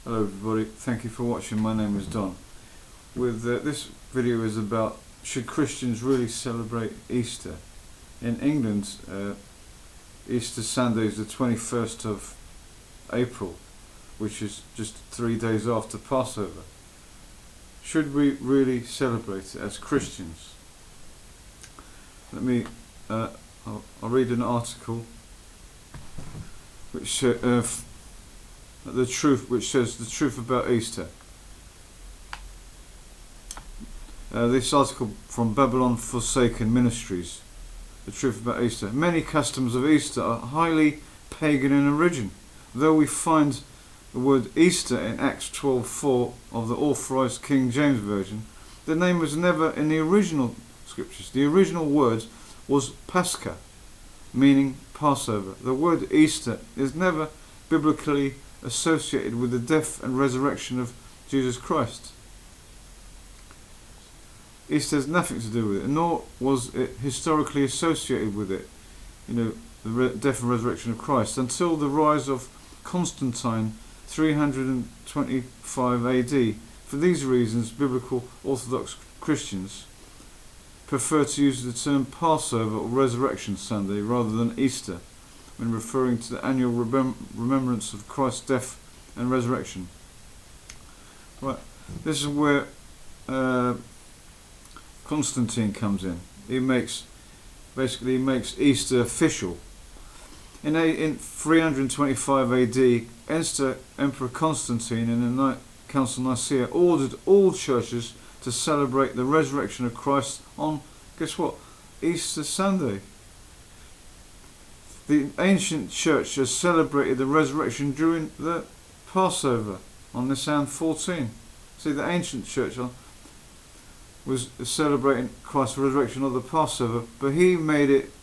Hello everybody, thank you for watching. My name is Don. This video is about, should Christians really celebrate Easter? In England, Easter Sunday is the 21st of April, which is just 3 days after Passover. Should we really celebrate it as Christians? I'll read an article which says the truth about Easter. This article from Babylon Forsaken Ministries. The truth about Easter. Many customs of Easter are highly pagan in origin. Though we find the word Easter in Acts 12:4 of the Authorized King James Version, the name was never in the original scriptures. The original word was Pascha, meaning Passover. The word Easter is never biblically associated with the death and resurrection of Jesus Christ. Easter has nothing to do with it, nor was it historically associated with it, the death and resurrection of Christ, until the rise of Constantine 325 AD. For these reasons, biblical Orthodox Christians prefer to use the term Passover or Resurrection Sunday rather than Easter when referring to the annual remembrance of Christ's death and resurrection. Right, this is where Constantine comes in. He makes Easter official. In 325 AD, Emperor Constantine in the Council of Nicaea ordered all churches to celebrate the resurrection of Christ on, guess what, Easter Sunday. The ancient church has celebrated the resurrection during the Passover on Nisan 14. See, the ancient church was celebrating Christ's resurrection on the Passover, but he made it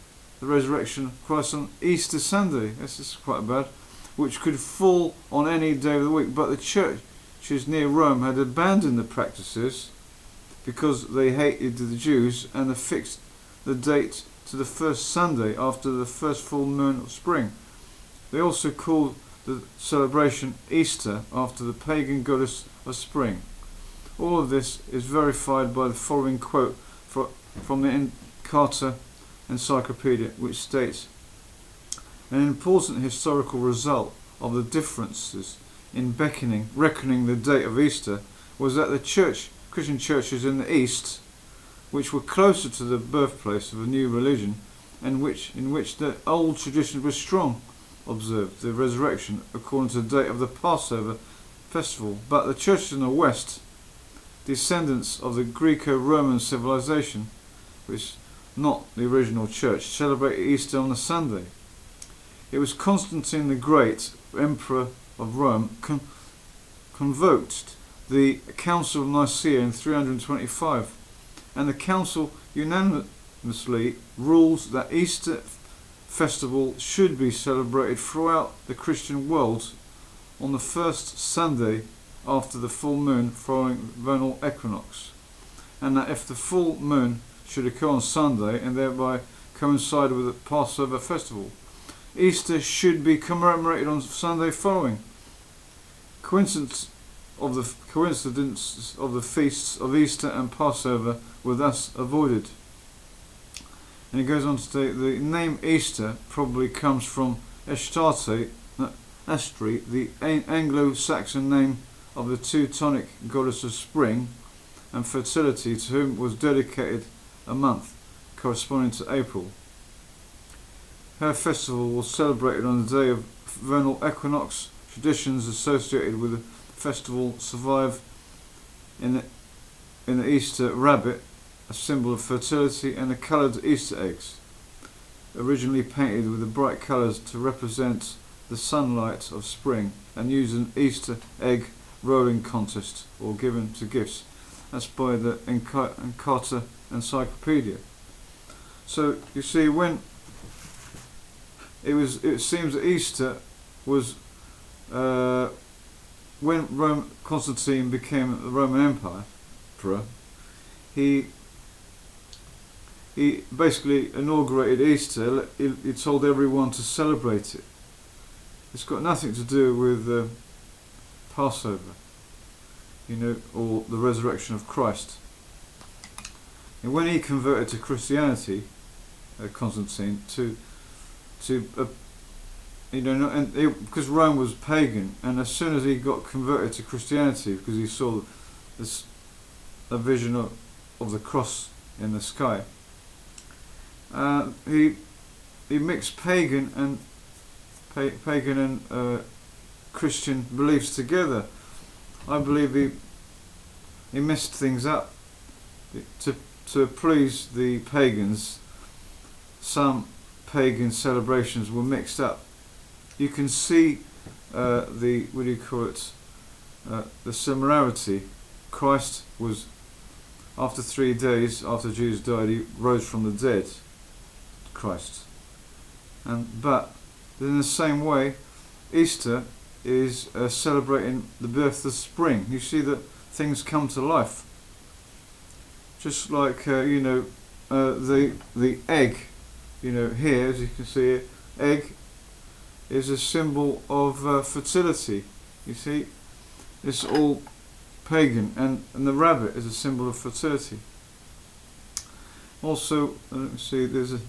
the resurrection of Christ on Easter Sunday. This is quite bad, which could fall on any day of the week. But the churches near Rome had abandoned the practices because they hated the Jews and affixed the date to the first Sunday after the first full moon of spring. They also called the celebration Easter after the pagan goddess of spring. All of this is verified by the following quote from the Carter Encyclopedia, which states, "An important historical result of the differences in reckoning the date of Easter was that the Christian churches in the East, which were closer to the birthplace of a new religion, and in which the old tradition was strong, observed the resurrection according to the date of the Passover festival. But the churches in the West, descendants of the Greco-Roman civilization, which not the original church, celebrated Easter on a Sunday. It was Constantine the Great, Emperor of Rome, convoked the Council of Nicaea in 325, and the council unanimously ruled that Easter festival should be celebrated throughout the Christian world on the first Sunday after the full moon following vernal equinox, and that if the full moon should occur on Sunday and thereby coincide with the Passover festival, Easter should be commemorated on Sunday following. Coincidence of the feasts of Easter and Passover were thus avoided." And he goes on to state the name Easter probably comes from Astarte, the Anglo-Saxon name of the Teutonic goddess of spring and fertility, to whom was dedicated a month corresponding to April. Her festival was celebrated on the day of vernal equinox. Traditions associated with the festival survive in the Easter rabbit, a symbol of fertility, and the coloured Easter eggs, originally painted with the bright colours to represent the sunlight of spring, and used in Easter egg rolling contest or given to gifts. That's by the Carter Encyclopedia. So you see, when it seems that Easter was when Constantine became the Roman Emperor, he basically inaugurated Easter. He told everyone to celebrate it. It's got nothing to do with Passover, or the resurrection of Christ. And when he converted to Christianity, Constantine, because Rome was pagan, and as soon as he got converted to Christianity, because he saw a vision of the cross in the sky, he mixed pagan and Christian beliefs together. I believe he messed things up to please the pagans. Some pagan celebrations were mixed up. You can see the similarity. Christ was, after 3 days after Jesus died, he rose from the dead. Christ, but in the same way, Easter is celebrating the birth of spring. You see that things come to life, just like the egg. Here, as you can see, egg is a symbol of fertility. You see, it's all pagan, and the rabbit is a symbol of fertility. Also, let me see, there's a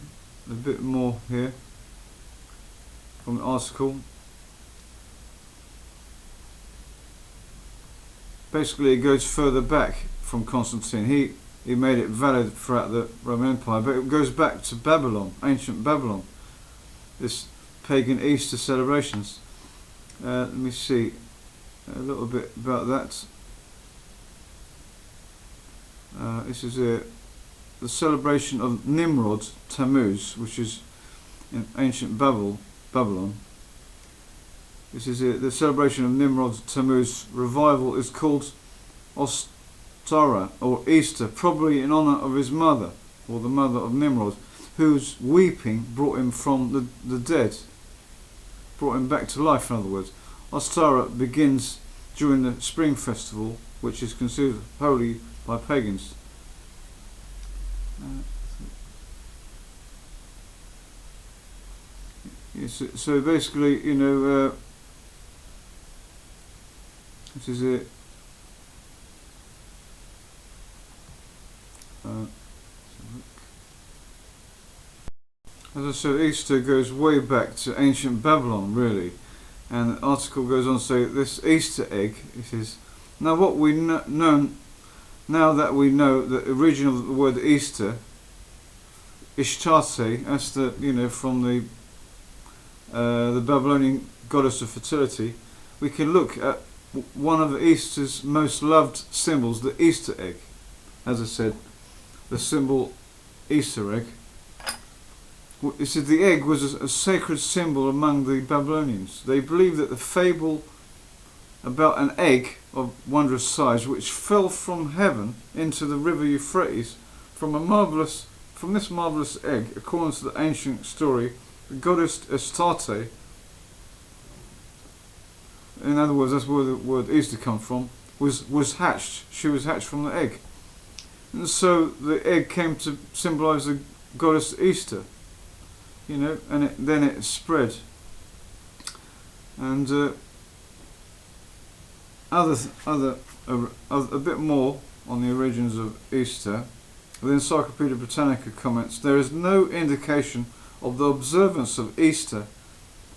bit more here from the article. Basically, it goes further back from Constantine. He made it valid throughout the Roman Empire, but it goes back to Babylon, ancient Babylon, this pagan Easter celebrations. Let me see a little bit about that. This is the celebration of Nimrod, Tammuz, which is in ancient Babylon. This is the celebration of Nimrod, Tammuz revival is called Ostara, or Easter, probably in honour of his mother, or the mother of Nimrod, whose weeping brought him from the dead, brought him back to life, in other words. Ostara begins during the spring festival, which is considered holy by pagans. So basically, this is it. As I said, Easter goes way back to ancient Babylon, really. And the article goes on to say this Easter egg, it is now what we know. Now that we know the origin of the word Easter, Ishtarte, that's from the Babylonian goddess of fertility, we can look at one of Easter's most loved symbols, the Easter egg. As I said, the symbol Easter egg. It said the egg was a sacred symbol among the Babylonians. They believed that the fable about an egg of wondrous size which fell from heaven into the river Euphrates from this marvellous egg, according to the ancient story, the goddess Astarte, in other words, that's where the word Easter comes from, was hatched. She was hatched from the egg. And so the egg came to symbolise the goddess Easter, and then it spread. And a bit more on the origins of Easter. The Encyclopedia Britannica comments, there is no indication of the observance of Easter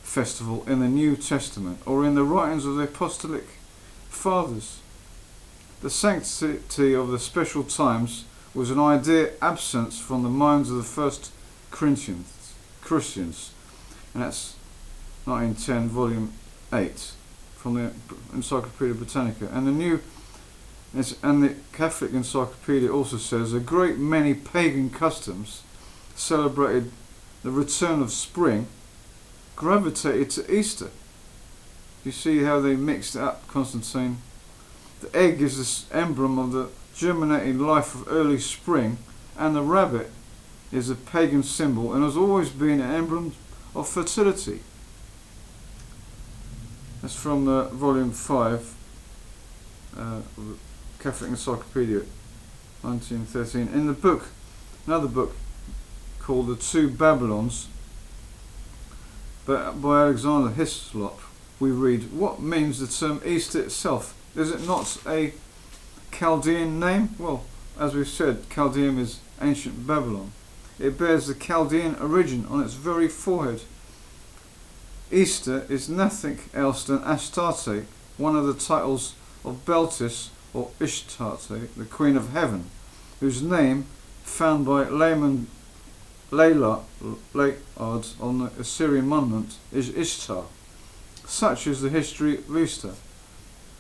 festival in the New Testament or in the writings of the Apostolic Fathers. The sanctity of the special times was an idea absent from the minds of the first Christians, and that's 1910, volume 8, from the Encyclopedia Britannica. And the Catholic Encyclopedia also says a great many pagan customs celebrated the return of spring gravitated to Easter. You see how they mixed it up, Constantine? The egg is this emblem of the germinating life of early spring, and the rabbit is a pagan symbol and has always been an emblem of fertility. That's from volume 5 of the Catholic Encyclopedia, 1913. In the book, another book called The Two Babylons, by Alexander Hislop, we read, what means the term Easter itself? Is it not a Chaldean name? Well, as we've said, Chaldean is ancient Babylon. It bears the Chaldean origin on its very forehead. Easter is nothing else than Astarte, one of the titles of Beltis or Ishtarte, the Queen of Heaven, whose name, found by Layard on the Assyrian monument, is Ishtar. Such is the history of Easter.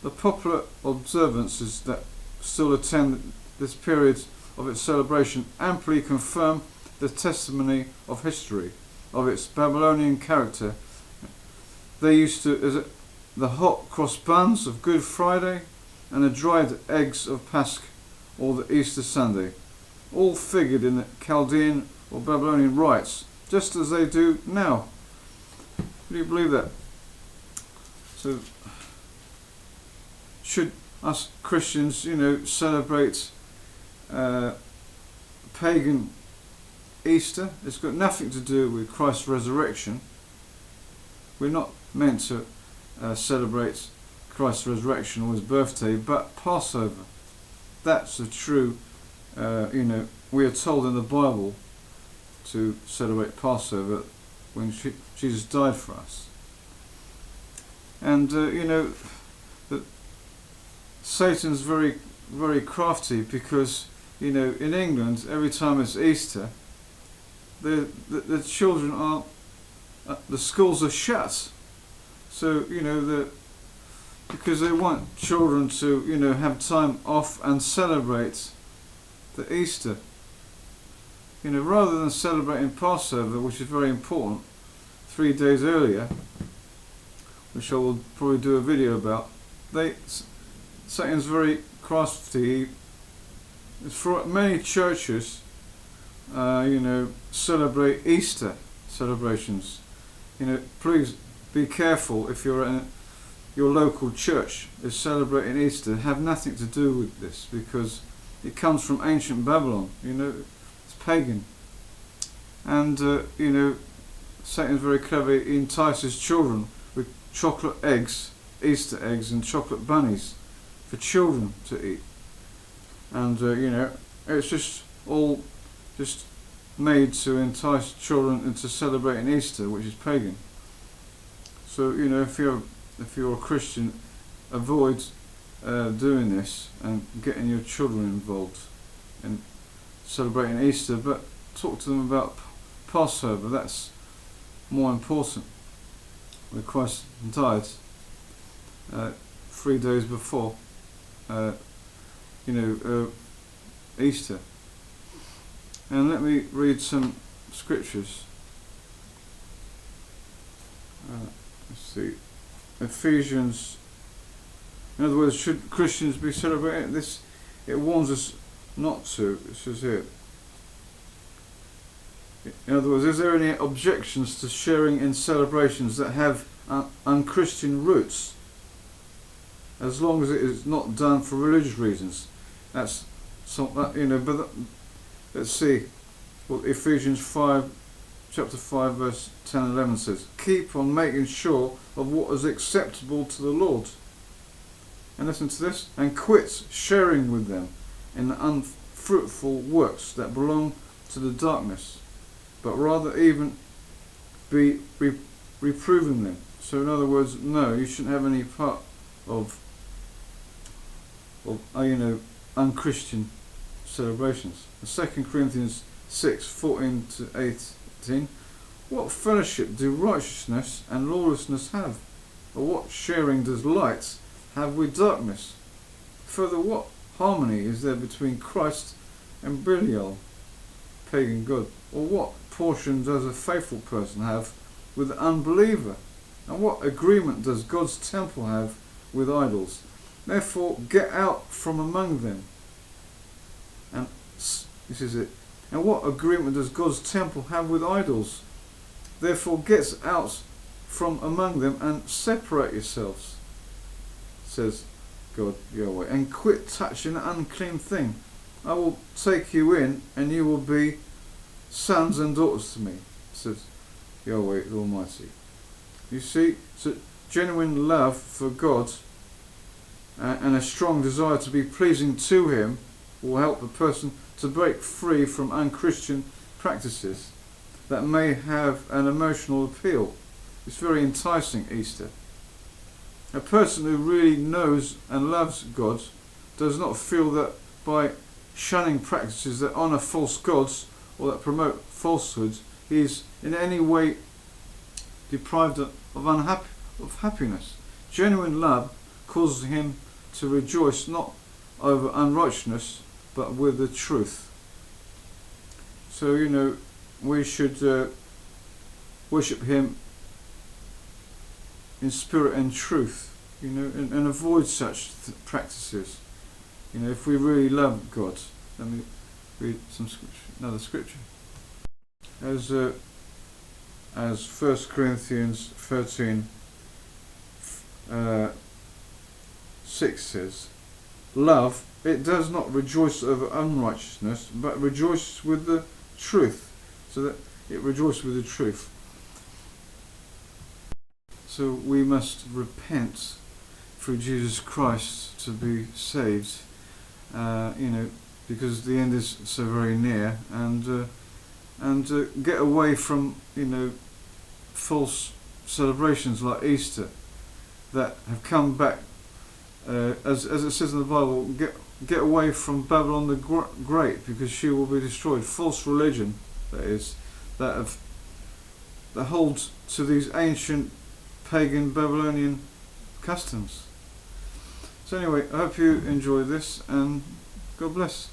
The popular observances that still attend this period of its celebration amply confirm the testimony of history of its Babylonian character. They used to the hot cross buns of Good Friday and the dried eggs of Pasch or the Easter Sunday, all figured in the Chaldean or Babylonian rites, just as they do now. Do you believe that? So, should us Christians, celebrate pagan Easter? It's got nothing to do with Christ's resurrection. We're not meant to celebrate Christ's resurrection or his birthday, but Passover. That's the true, we are told in the Bible to celebrate Passover when Jesus died for us. And, that Satan's very, very crafty because, in England, every time it's Easter, the children are, the schools are shut. So, because they want children to, have time off and celebrate the Easter. Rather than celebrating Passover, which is very important, 3 days earlier, which I will probably do a video about, Satan's very crafty. For many churches, celebrate Easter celebrations. Please be careful if you're in your local church is celebrating Easter. Have nothing to do with this because it comes from ancient Babylon. It's pagan, and Satan's very clever. He entices children with chocolate eggs, Easter eggs, and chocolate bunnies for children to eat. And it's just all just made to entice children into celebrating Easter, which is pagan. So if you're a Christian, avoid doing this and getting your children involved in celebrating Easter, but talk to them about Passover. That's more important. Where Christ died 3 days before Easter. And let me read some scriptures. Let's see. Ephesians. In other words, should Christians be celebrating this? It warns us not to. It says here. In other words, is there any objections to sharing in celebrations that have unchristian roots, as long as it is not done for religious reasons? That's but let's see what Ephesians 5, chapter 5, verse 10 and 11 says. Keep on making sure of what is acceptable to the Lord. And listen to this. And quit sharing with them in the unfruitful works that belong to the darkness, but rather even be reproving them. So in other words, no, you shouldn't have any part of unchristian celebrations. 2 Corinthians 6, 14 to 18. What fellowship do righteousness and lawlessness have? Or what sharing does light have with darkness? Further, what harmony is there between Christ and Belial, pagan god? Or what portion does a faithful person have with the unbeliever? And what agreement does God's temple have with idols? Therefore, get out from among them. And this is it. And what agreement does God's temple have with idols? Therefore, get out from among them and separate yourselves, says God Yahweh, and quit touching the unclean thing. I will take you in, and you will be sons and daughters to me, says Yahweh the Almighty. You see, so Genuine love for God and a strong desire to be pleasing to Him will help a person to break free from unchristian practices that may have an emotional appeal. It's very enticing, Easter. A person who really knows and loves God does not feel that by shunning practices that honour false gods or that promote falsehoods, he is in any way deprived of happiness. Genuine love causes him to rejoice not over unrighteousness but with the truth. So, we should worship Him in spirit and truth, and avoid such practices. If we really love God. Let me read another scripture. As 1 Corinthians 13 6 says, love, it does not rejoice over unrighteousness, but rejoices with the truth. So that it rejoices with the truth. So we must repent through Jesus Christ to be saved, because the end is so very near, and get away from false celebrations like Easter that have come back, as it says in the Bible. Get away from Babylon the Great, because she will be destroyed. False religion, that is, that holds to these ancient pagan Babylonian customs. So anyway, I hope you enjoy this, and God bless.